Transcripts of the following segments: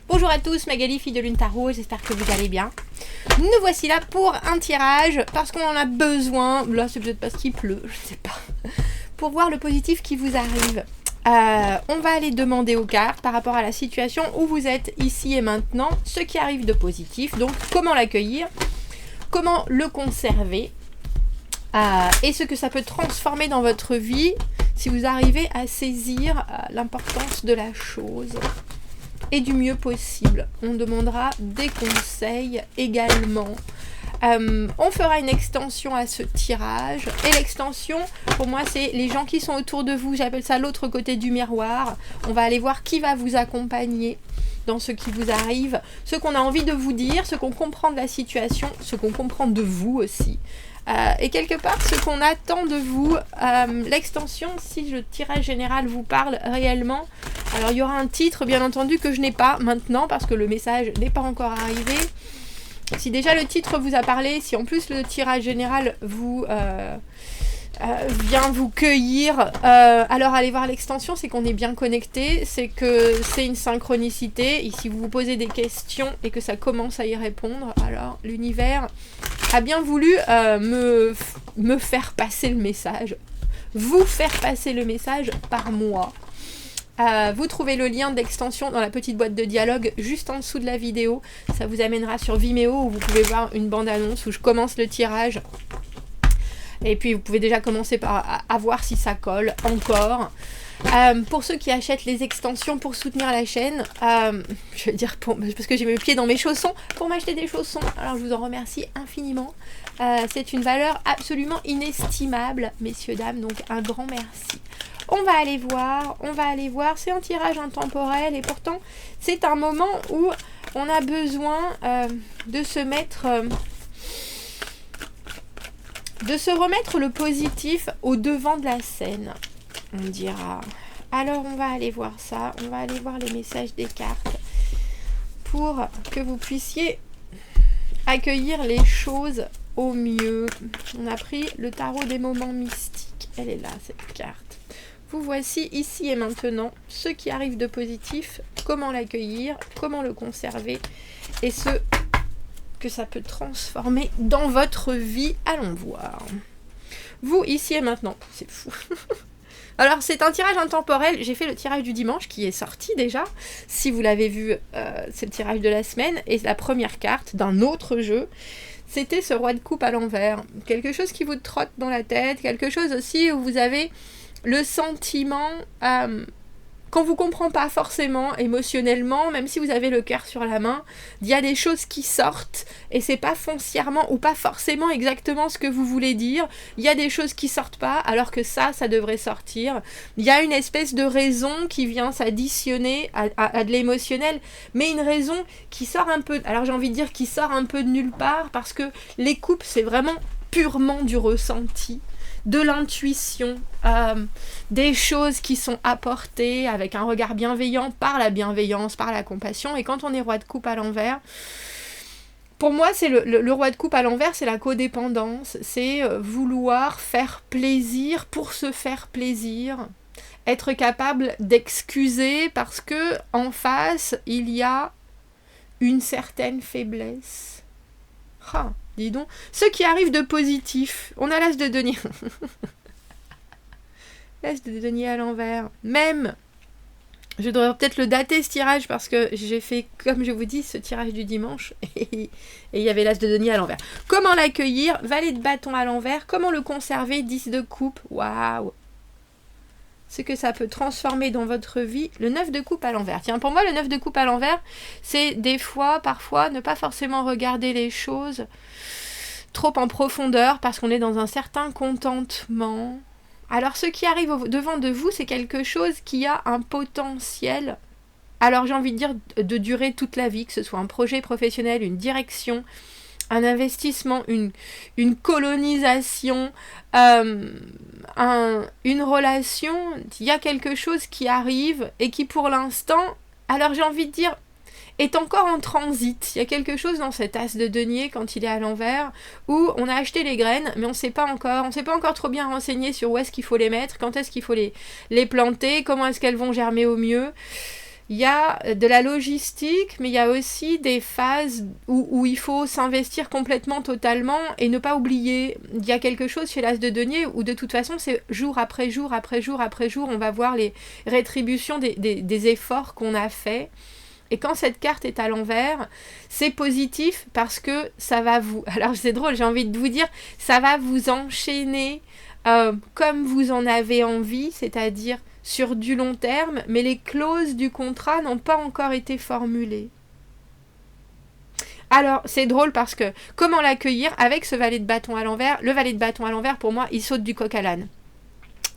Bonjour à tous, Magali, fille de Lune Tarot, j'espère que vous allez bien. Nous voici là pour un tirage, parce qu'on en a besoin, là c'est peut-être parce qu'il pleut, je sais pas, pour voir le positif qui vous arrive. On va aller demander aux cartes par rapport à la situation où vous êtes ici et maintenant, ce qui arrive de positif, donc comment l'accueillir, comment le conserver, et ce que ça peut transformer dans votre vie si vous arrivez à saisir l'importance de la chose. Et du mieux possible. On demandera des conseils également. On fera une extension à ce tirage. Et l'extension, pour moi, c'est les gens qui sont autour de vous. J'appelle ça l'autre côté du miroir. On va aller voir qui va vous accompagner dans ce qui vous arrive, ce qu'on a envie de vous dire, ce qu'on comprend de la situation, ce qu'on comprend de vous aussi. Et quelque part, ce qu'on attend de vous, l'extension, si le tirage général vous parle réellement, alors il y aura un titre, bien entendu, que je n'ai pas maintenant, parce que le message n'est pas encore arrivé. Si déjà le titre vous a parlé, si en plus le tirage général vous vient vous cueillir, alors allez voir l'extension, c'est qu'on est bien connecté, c'est que c'est une synchronicité, et si vous vous posez des questions et que ça commence à y répondre, alors l'univers a bien voulu me faire passer le message, vous faire passer le message par moi. Vous trouvez le lien d'extension dans la petite boîte de dialogue juste en dessous de la vidéo, ça vous amènera sur Vimeo où vous pouvez voir une bande-annonce où je commence le tirage. Et puis vous pouvez déjà commencer par à voir si ça colle encore. Pour ceux qui achètent les extensions pour soutenir la chaîne, je veux dire parce que j'ai mes pieds dans mes chaussons, pour m'acheter des chaussons, alors je vous en remercie infiniment. C'est une valeur absolument inestimable, messieurs, dames, donc un grand merci. On va aller voir, c'est un tirage intemporel et pourtant c'est un moment où on a besoin de se mettre... de se remettre le positif au devant de la scène, on dira. Alors on va aller voir ça, on va aller voir les messages des cartes pour que vous puissiez accueillir les choses au mieux. On a pris le tarot des moments mystiques, elle est là cette carte. Vous voici ici et maintenant, ce qui arrive de positif, comment l'accueillir, comment le conserver et ce que ça peut transformer dans votre vie. Allons voir. Vous, ici et maintenant. C'est fou. Alors, c'est un tirage intemporel. J'ai fait le tirage du dimanche qui est sorti déjà. Si vous l'avez vu, c'est le tirage de la semaine. Et la première carte d'un autre jeu, c'était ce roi de coupe à l'envers. Quelque chose qui vous trotte dans la tête. Quelque chose aussi où vous avez le sentiment... qu'on ne vous comprend pas forcément émotionnellement, même si vous avez le cœur sur la main, il y a des choses qui sortent et c'est pas foncièrement ou pas forcément exactement ce que vous voulez dire. Il y a des choses qui sortent pas alors que ça devrait sortir. Il y a une espèce de raison qui vient s'additionner à de l'émotionnel, mais une raison qui sort un peu, alors j'ai envie de dire qui sort un peu de nulle part parce que les coupes c'est vraiment purement du ressenti, de l'intuition, des choses qui sont apportées avec un regard bienveillant, par la bienveillance, par la compassion. Et quand on est roi de coupe à l'envers, pour moi, c'est le roi de coupe à l'envers, c'est la codépendance, c'est vouloir faire plaisir pour se faire plaisir, être capable d'excuser parce que en face, il y a une certaine faiblesse. Dis donc, ce qui arrive de positif, on a l'as de denier. L'as de denier à l'envers. Même, je devrais peut-être le dater ce tirage parce que j'ai fait, comme je vous dis, ce tirage du dimanche et il y avait l'as de denier à l'envers. Comment l'accueillir? Valet de bâton à l'envers. Comment le conserver? 10 de coupe. Waouh! Ce que ça peut transformer dans votre vie, le 9 de coupe à l'envers. Tiens, pour moi, le 9 de coupe à l'envers, c'est des fois, parfois, ne pas forcément regarder les choses trop en profondeur parce qu'on est dans un certain contentement. Alors, ce qui arrive devant de vous, c'est quelque chose qui a un potentiel, alors j'ai envie de dire, de durer toute la vie, que ce soit un projet professionnel, une direction, un investissement, une colonisation, une relation, il y a quelque chose qui arrive et qui pour l'instant, alors j'ai envie de dire, est encore en transit. Il y a quelque chose dans cet as de denier quand il est à l'envers où on a acheté les graines mais on s'est pas encore trop bien renseigné sur où est-ce qu'il faut les mettre, quand est-ce qu'il faut les planter, comment est-ce qu'elles vont germer au mieux. il y a de la logistique, mais il y a aussi des phases où il faut s'investir complètement, totalement, et ne pas oublier. Il y a quelque chose chez l'As de denier où de toute façon, c'est jour après jour, après jour, après jour, on va voir les rétributions des efforts qu'on a faits. Et quand cette carte est à l'envers, c'est positif parce que ça va vous... Alors c'est drôle, j'ai envie de vous dire, ça va vous enchaîner comme vous en avez envie, c'est-à-dire sur du long terme, mais les clauses du contrat n'ont pas encore été formulées. Alors, c'est drôle parce que, comment l'accueillir avec ce valet de bâton à l'envers? Le valet de bâton à l'envers, pour moi, il saute du coq à l'âne.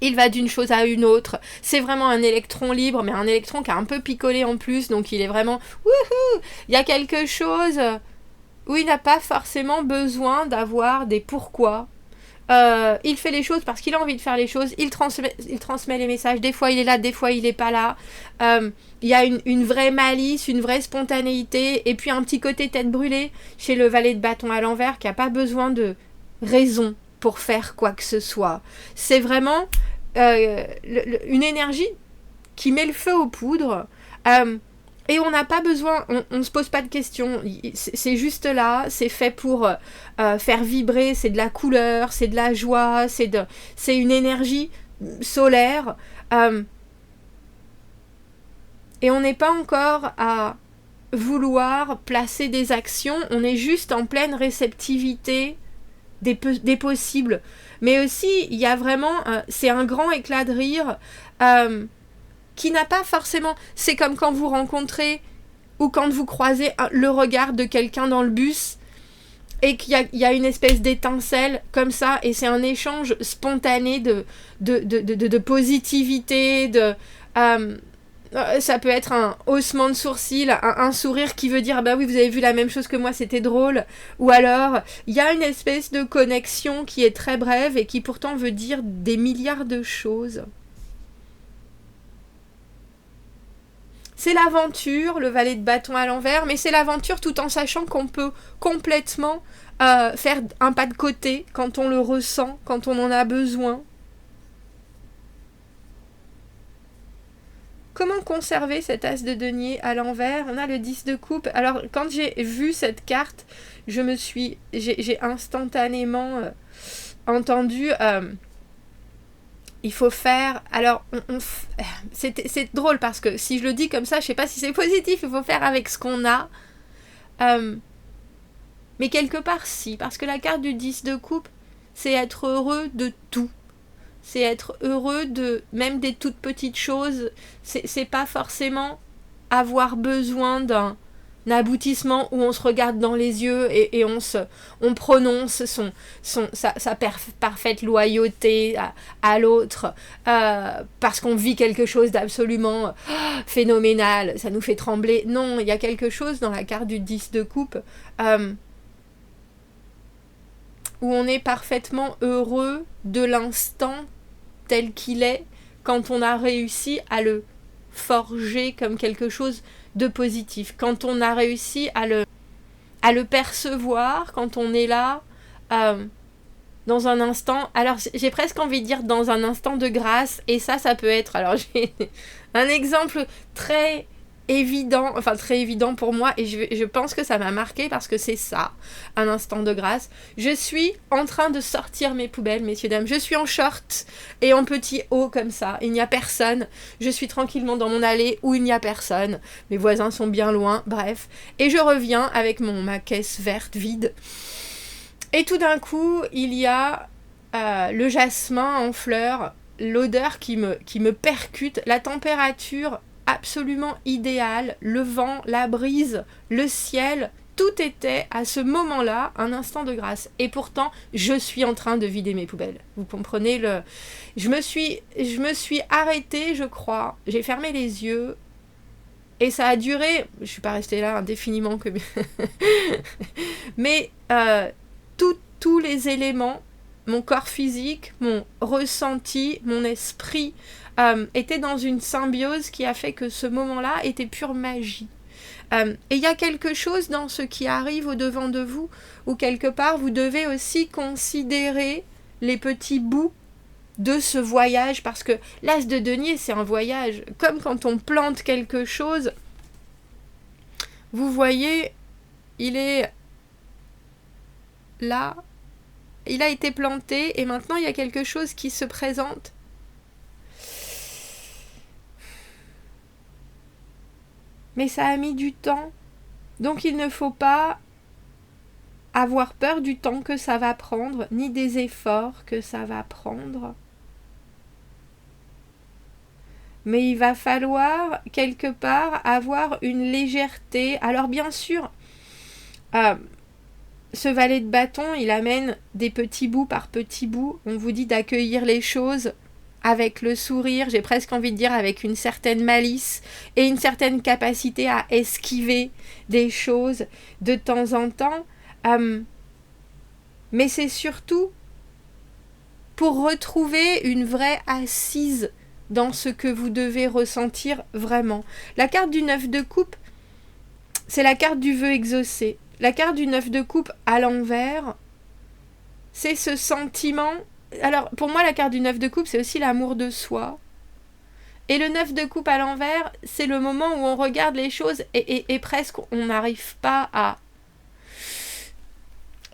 Il va d'une chose à une autre. C'est vraiment un électron libre, mais un électron qui a un peu picolé en plus, donc il est vraiment... Wouhou! Il y a quelque chose où il n'a pas forcément besoin d'avoir des pourquoi. Il fait les choses parce qu'il a envie de faire les choses, il transmet les messages, des fois il est là, des fois il n'est pas là. Il y a une vraie malice, une vraie spontanéité, et puis un petit côté tête brûlée chez le valet de bâton à l'envers qui n'a pas besoin raison pour faire quoi que ce soit. C'est vraiment une énergie qui met le feu aux poudres. Et on n'a pas besoin, on ne se pose pas de questions, c'est juste là, c'est fait pour faire vibrer, c'est de la couleur, c'est de la joie, c'est une énergie solaire. Et on n'est pas encore à vouloir placer des actions, on est juste en pleine réceptivité des possibles. Mais aussi, il y a vraiment, c'est un grand éclat de rire, qui n'a pas forcément... C'est comme quand vous rencontrez ou quand vous croisez le regard de quelqu'un dans le bus et qu'il y a une espèce d'étincelle comme ça, et c'est un échange spontané de positivité, ça peut être un haussement de sourcil, un sourire qui veut dire « bah oui, vous avez vu la même chose que moi, c'était drôle », ou alors il y a une espèce de connexion qui est très brève et qui pourtant veut dire des milliards de choses. C'est l'aventure, le valet de bâton à l'envers, mais c'est l'aventure tout en sachant qu'on peut complètement faire un pas de côté quand on le ressent, quand on en a besoin. Comment conserver cet as de denier à l'envers? On a le 10 de coupe. Alors, quand j'ai vu cette carte, j'ai instantanément entendu... il faut faire... Alors, c'est drôle parce que si je le dis comme ça, je sais pas si c'est positif, il faut faire avec ce qu'on a. Mais quelque part, si. Parce que la carte du 10 de coupe, c'est être heureux de tout. C'est être heureux de même des toutes petites choses. C'est pas forcément avoir besoin d'un aboutissement où on se regarde dans les yeux et on prononce sa parfaite loyauté à l'autre parce qu'on vit quelque chose d'absolument phénoménal, ça nous fait trembler. Non, il y a quelque chose dans la carte du 10 de coupe où on est parfaitement heureux de l'instant tel qu'il est quand on a réussi à le forger comme quelque chose de positif, quand on a réussi à le percevoir, quand on est là dans un instant, alors j'ai presque envie de dire dans un instant de grâce, et ça peut être, alors j'ai un exemple très évident pour moi, et je pense que ça m'a marqué parce que c'est ça, un instant de grâce. Je suis en train de sortir mes poubelles, messieurs, dames, je suis en short et en petit haut comme ça, il n'y a personne, je suis tranquillement dans mon allée où il n'y a personne, mes voisins sont bien loin, bref, et je reviens avec ma caisse verte vide, et tout d'un coup, il y a le jasmin en fleurs, l'odeur qui me percute, la température absolument idéal, le vent, la brise, le ciel, tout était à ce moment-là un instant de grâce. Et pourtant, je suis en train de vider mes poubelles. Vous comprenez je me suis arrêtée, je crois. J'ai fermé les yeux. Et ça a duré... Je suis pas restée là indéfiniment que... Mais tous les éléments, mon corps physique, mon ressenti, mon esprit... était dans une symbiose qui a fait que ce moment-là était pure magie. Et il y a quelque chose dans ce qui arrive au-devant de vous, où quelque part vous devez aussi considérer les petits bouts de ce voyage, parce que l'as de denier, c'est un voyage. Comme quand on plante quelque chose, vous voyez, il est là, il a été planté, et maintenant il y a quelque chose qui se présente. Mais ça a mis du temps, donc il ne faut pas avoir peur du temps que ça va prendre, ni des efforts que ça va prendre. Mais il va falloir quelque part avoir une légèreté. Alors bien sûr, ce valet de bâton, il amène des petits bouts par petits bouts. On vous dit d'accueillir les choses avec le sourire, j'ai presque envie de dire avec une certaine malice et une certaine capacité à esquiver des choses de temps en temps. Mais c'est surtout pour retrouver une vraie assise dans ce que vous devez ressentir vraiment. La carte du 9 de coupe, c'est la carte du vœu exaucé. La carte du 9 de coupe à l'envers, c'est ce sentiment. Alors, pour moi, la carte du 9 de coupe, c'est aussi l'amour de soi. Et le 9 de coupe à l'envers, c'est le moment où on regarde les choses et presque on n'arrive pas à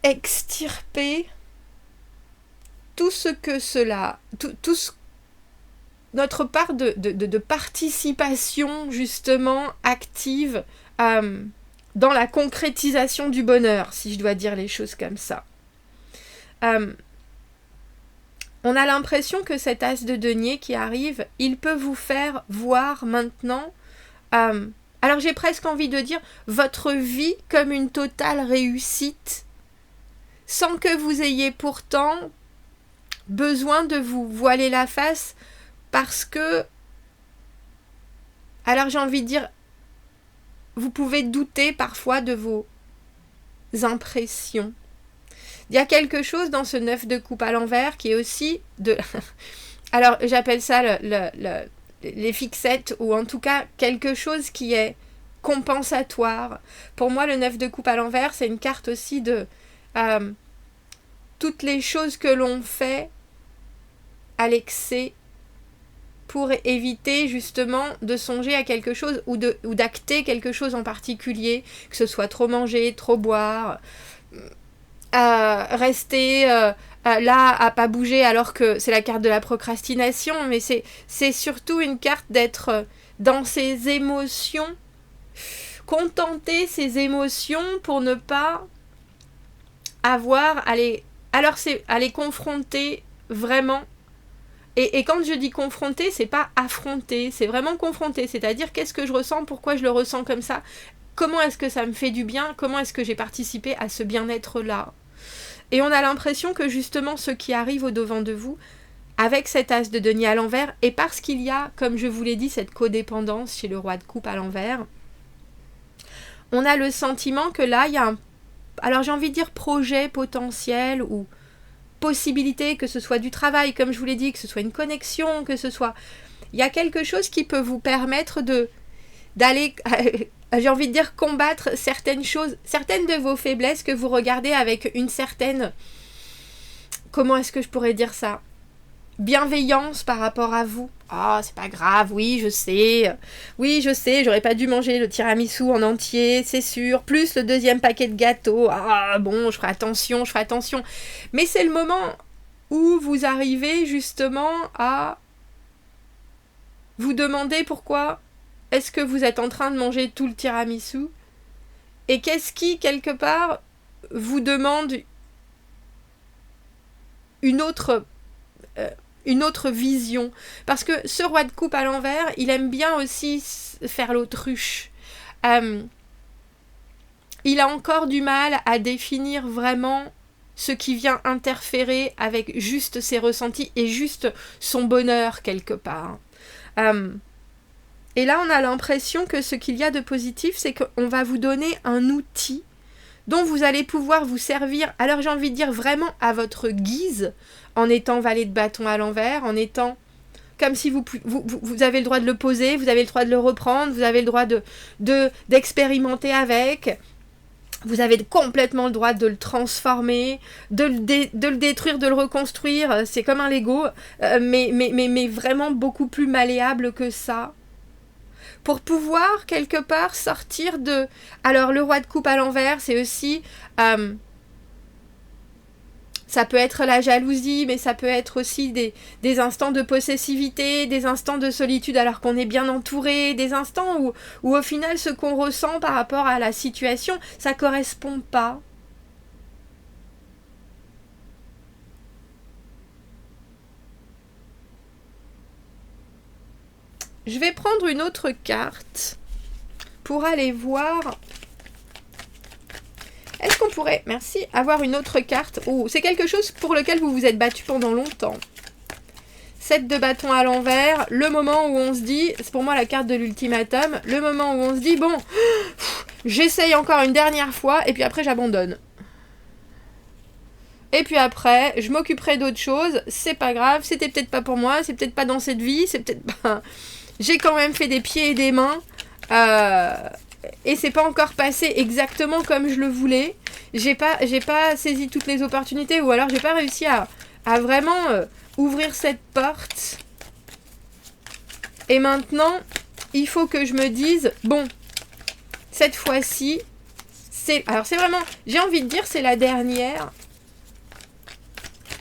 extirper tout ce que cela, tout ce notre part de participation justement active dans la concrétisation du bonheur, si je dois dire les choses comme ça. On a l'impression que cet as de denier qui arrive, il peut vous faire voir maintenant, alors j'ai presque envie de dire, votre vie comme une totale réussite, sans que vous ayez pourtant besoin de vous voiler la face. Parce que, alors j'ai envie de dire, vous pouvez douter parfois de vos impressions. Il y a quelque chose dans ce 9 de coupe à l'envers qui est aussi de... Alors j'appelle ça les fixettes, ou en tout cas quelque chose qui est compensatoire. Pour moi, le 9 de coupe à l'envers, c'est une carte aussi de toutes les choses que l'on fait à l'excès pour éviter justement de songer à quelque chose ou d'acter quelque chose en particulier, que ce soit trop manger, trop boire, rester là à pas bouger alors que c'est la carte de la procrastination, mais c'est surtout une carte d'être dans ses émotions, contenter ses émotions pour ne pas avoir à les confronter vraiment. Et quand je dis confronter, c'est pas affronter, c'est vraiment confronter, c'est-à-dire qu'est-ce que je ressens, pourquoi je le ressens comme ça, comment est-ce que ça me fait du bien, comment est-ce que j'ai participé à ce bien-être-là. Et on a l'impression que justement ce qui arrive au-devant de vous, avec cet as de denier à l'envers, et parce qu'il y a, comme je vous l'ai dit, cette codépendance chez le roi de coupe à l'envers, on a le sentiment que là, il y a un, alors j'ai envie de dire projet potentiel ou possibilité, que ce soit du travail, comme je vous l'ai dit, que ce soit une connexion, que ce soit... Il y a quelque chose qui peut vous permettre d'aller, j'ai envie de dire, combattre certaines choses, certaines de vos faiblesses que vous regardez avec une certaine... Comment est-ce que je pourrais dire ça ? Bienveillance par rapport à vous. Ah, c'est pas grave, oui, je sais, j'aurais pas dû manger le tiramisu en entier, c'est sûr, plus le deuxième paquet de gâteaux, ah bon, je ferai attention. Mais c'est le moment où vous arrivez justement à vous demander pourquoi est-ce que vous êtes en train de manger tout le tiramisu, et qu'est-ce qui, quelque part, vous demande une autre vision. Parce que ce roi de coupe à l'envers, il aime bien aussi faire l'autruche. Il a encore du mal à définir vraiment ce qui vient interférer avec juste ses ressentis et juste son bonheur quelque part. Et là, on a l'impression que ce qu'il y a de positif, c'est qu'on va vous donner un outil dont vous allez pouvoir vous servir, alors j'ai envie de dire vraiment à votre guise, en étant valet de bâton à l'envers, en étant comme si vous avez le droit de le poser, vous avez le droit de le reprendre, vous avez le droit d'expérimenter avec. Vous avez complètement le droit de le transformer, de le détruire, de le reconstruire. C'est comme un Lego, mais vraiment beaucoup plus malléable que ça. Pour pouvoir, quelque part, sortir de... Alors, le roi de coupe à l'envers, c'est aussi... ça peut être la jalousie, mais ça peut être aussi des instants de possessivité, des instants de solitude alors qu'on est bien entouré, des instants où au final, ce qu'on ressent par rapport à la situation, ça ne correspond pas. Je vais prendre une autre carte pour aller voir... Est-ce qu'on pourrait, merci, avoir une autre carte? Oh, c'est quelque chose pour lequel vous vous êtes battu pendant longtemps. 7 de bâton à l'envers, le moment où on se dit, c'est pour moi la carte de l'ultimatum, le moment où on se dit, bon, j'essaye encore une dernière fois, et puis après j'abandonne. Et puis après, je m'occuperai d'autre chose, c'est pas grave, c'était peut-être pas pour moi, c'est peut-être pas dans cette vie, c'est peut-être pas... J'ai quand même fait des pieds et des mains, et c'est pas encore passé exactement comme je le voulais. J'ai pas saisi toutes les opportunités, ou alors j'ai pas réussi à vraiment ouvrir cette porte. Et maintenant, il faut que je me dise, bon, cette fois-ci, alors c'est vraiment, j'ai envie de dire, c'est la dernière.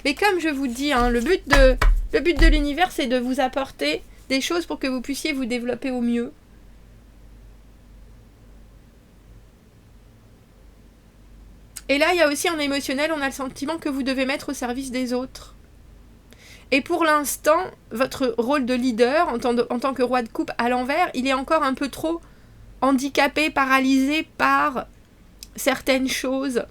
Mais comme je vous dis, hein, le but de l'univers, c'est de vous apporter des choses pour que vous puissiez vous développer au mieux. Et là, il y a aussi un émotionnel, on a le sentiment que vous devez mettre au service des autres. Et pour l'instant, votre rôle de leader, en tant que roi de coupe à l'envers, il est encore un peu trop handicapé, paralysé par certaines choses.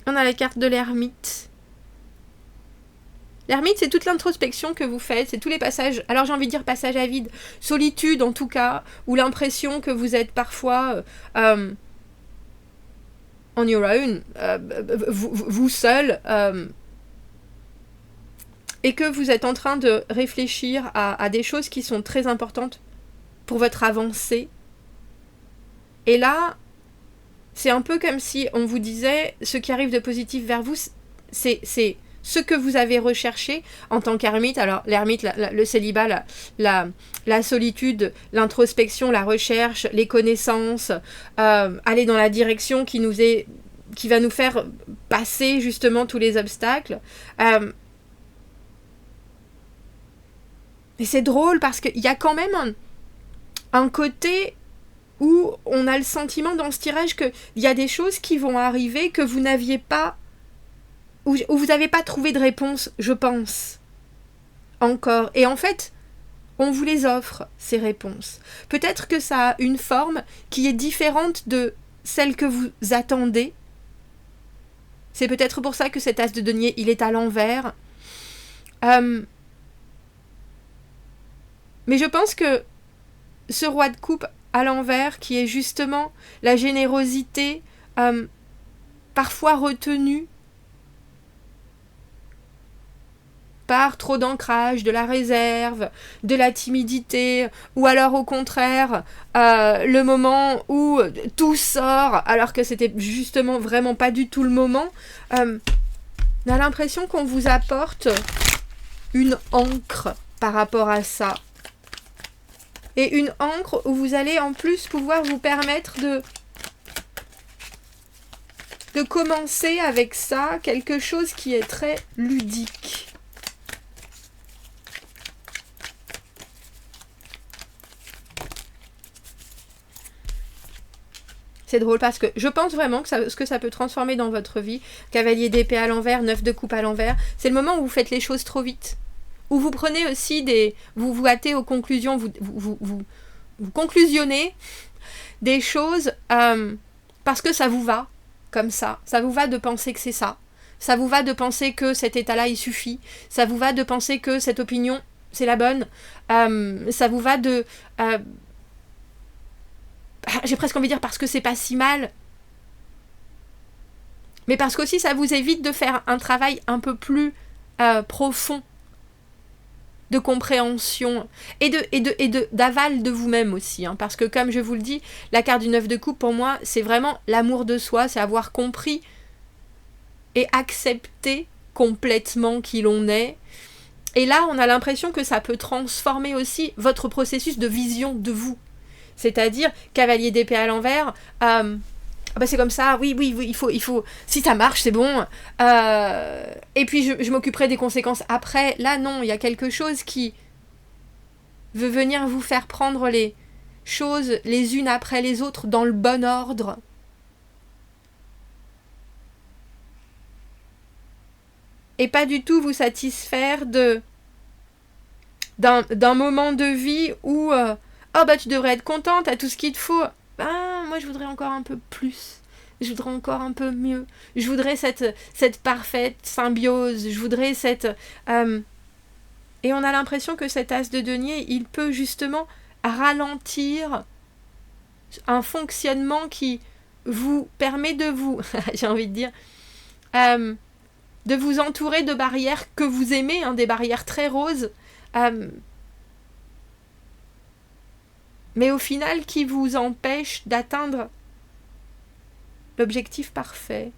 On a la carte de l'ermite. L'ermite, c'est toute l'introspection que vous faites, c'est tous les passages, alors j'ai envie de dire passage à vide, solitude en tout cas, ou l'impression que vous êtes parfois on your own, vous seul, et que vous êtes en train de réfléchir à des choses qui sont très importantes pour votre avancée. Et là, c'est un peu comme si on vous disait, ce qui arrive de positif vers vous, c'est ce que vous avez recherché en tant qu'ermite. Alors l'ermite, le célibat, la solitude, l'introspection, la recherche, les connaissances, aller dans la direction qui va nous faire passer justement tous les obstacles. Et c'est drôle parce qu'il y a quand même un côté où on a le sentiment dans ce tirage qu'il y a des choses qui vont arriver que vous n'aviez pas, où vous n'avez pas trouvé de réponse, je pense, encore. Et en fait, on vous les offre, ces réponses. Peut-être que ça a une forme qui est différente de celle que vous attendez. C'est peut-être pour ça que cet as de denier, il est à l'envers. Mais je pense que ce roi de coupe à l'envers, qui est justement la générosité parfois retenue par trop d'ancrage, de la réserve, de la timidité, ou alors au contraire, le moment où tout sort, alors que c'était justement vraiment pas du tout le moment, on a l'impression qu'on vous apporte une ancre par rapport à ça. Et une ancre où vous allez en plus pouvoir vous permettre de commencer avec ça quelque chose qui est très ludique. C'est drôle parce que je pense vraiment que ce que ça peut transformer dans votre vie, cavalier d'épée à l'envers, 9 de coupe à l'envers, c'est le moment où vous faites les choses trop vite. Où vous prenez aussi vous vous hâtez aux conclusions, vous conclusionnez des choses parce que ça vous va, comme ça. Ça vous va de penser que c'est ça. Ça vous va de penser que cet état-là, il suffit. Ça vous va de penser que cette opinion, c'est la bonne. Ça vous va de... j'ai presque envie de dire parce que c'est pas si mal. Mais parce qu'aussi, ça vous évite de faire un travail un peu plus profond. de compréhension et d'aval de vous-même aussi. Hein, parce que comme je vous le dis, la carte du 9 de coupe, pour moi, c'est vraiment l'amour de soi, c'est avoir compris et accepté complètement qui l'on est. Et là, on a l'impression que ça peut transformer aussi votre processus de vision de vous. C'est-à-dire, cavalier d'épée à l'envers, c'est comme ça, oui, il faut, si ça marche, c'est bon. Et puis, je m'occuperai des conséquences après. Là, non, il y a quelque chose qui veut venir vous faire prendre les choses les unes après les autres dans le bon ordre. Et pas du tout vous satisfaire d'un moment de vie où tu devrais être contente, t'as tout ce qu'il te faut. Moi je voudrais encore un peu plus. Je voudrais encore un peu mieux. Je voudrais cette parfaite symbiose. Je voudrais cette... Et on a l'impression que cet as de denier, il peut justement ralentir un fonctionnement qui vous permet de vous... j'ai envie de dire... de vous entourer de barrières que vous aimez, hein, des barrières très roses, mais au final qui vous empêchent d'atteindre l'objectif parfait.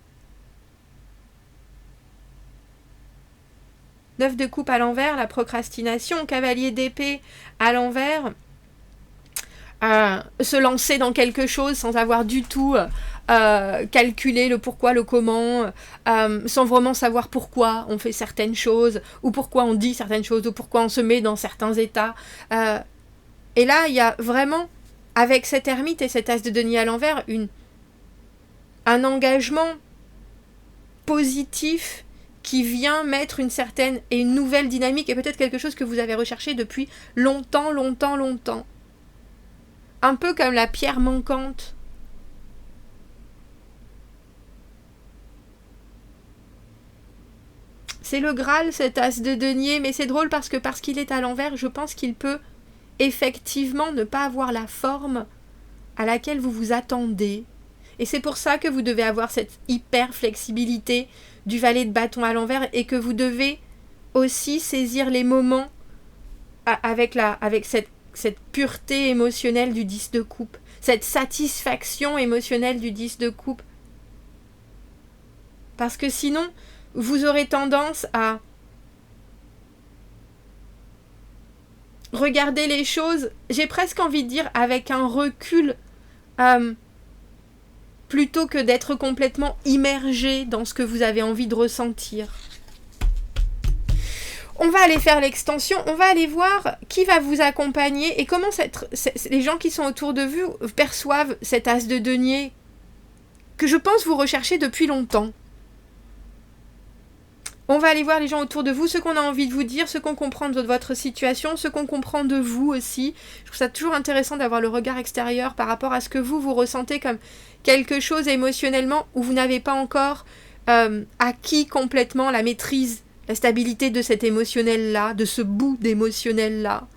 9 de coupe à l'envers, la procrastination, cavalier d'épée à l'envers, se lancer dans quelque chose sans avoir du tout calculer le pourquoi, le comment, sans vraiment savoir pourquoi on fait certaines choses, ou pourquoi on dit certaines choses, ou pourquoi on se met dans certains états. Et là, il y a vraiment, avec cet ermite et cet as de denier à l'envers, un engagement positif qui vient mettre une certaine et une nouvelle dynamique, et peut-être quelque chose que vous avez recherché depuis longtemps. Un peu comme la pierre manquante. C'est le Graal, cet as de denier, mais c'est drôle parce qu'il est à l'envers, je pense qu'il peut effectivement ne pas avoir la forme à laquelle vous vous attendez. Et c'est pour ça que vous devez avoir cette hyper flexibilité du valet de bâton à l'envers et que vous devez aussi saisir les moments avec cette pureté émotionnelle du 10 de coupe, cette satisfaction émotionnelle du 10 de coupe. Parce que sinon, vous aurez tendance à regarder les choses, j'ai presque envie de dire avec un recul, plutôt que d'être complètement immergé dans ce que vous avez envie de ressentir. On va aller faire l'extension, on va aller voir qui va vous accompagner et comment les gens qui sont autour de vous perçoivent cet as de denier que je pense vous recherchez depuis longtemps. On va aller voir les gens autour de vous, ce qu'on a envie de vous dire, ce qu'on comprend de votre situation, ce qu'on comprend de vous aussi. Je trouve ça toujours intéressant d'avoir le regard extérieur par rapport à ce que vous ressentez comme quelque chose émotionnellement où vous n'avez pas encore acquis complètement la maîtrise, la stabilité de cet émotionnel-là, de ce bout d'émotionnel-là.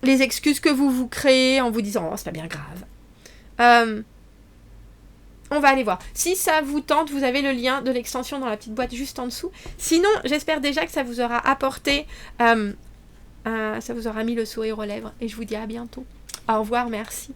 Les excuses que vous vous créez en vous disant « Oh, c'est pas bien grave ». On va aller voir. Si ça vous tente, vous avez le lien de l'extension dans la petite boîte juste en dessous. Sinon, j'espère déjà que ça vous aura apporté, ça vous aura mis le sourire aux lèvres. Et je vous dis à bientôt. Au revoir, merci.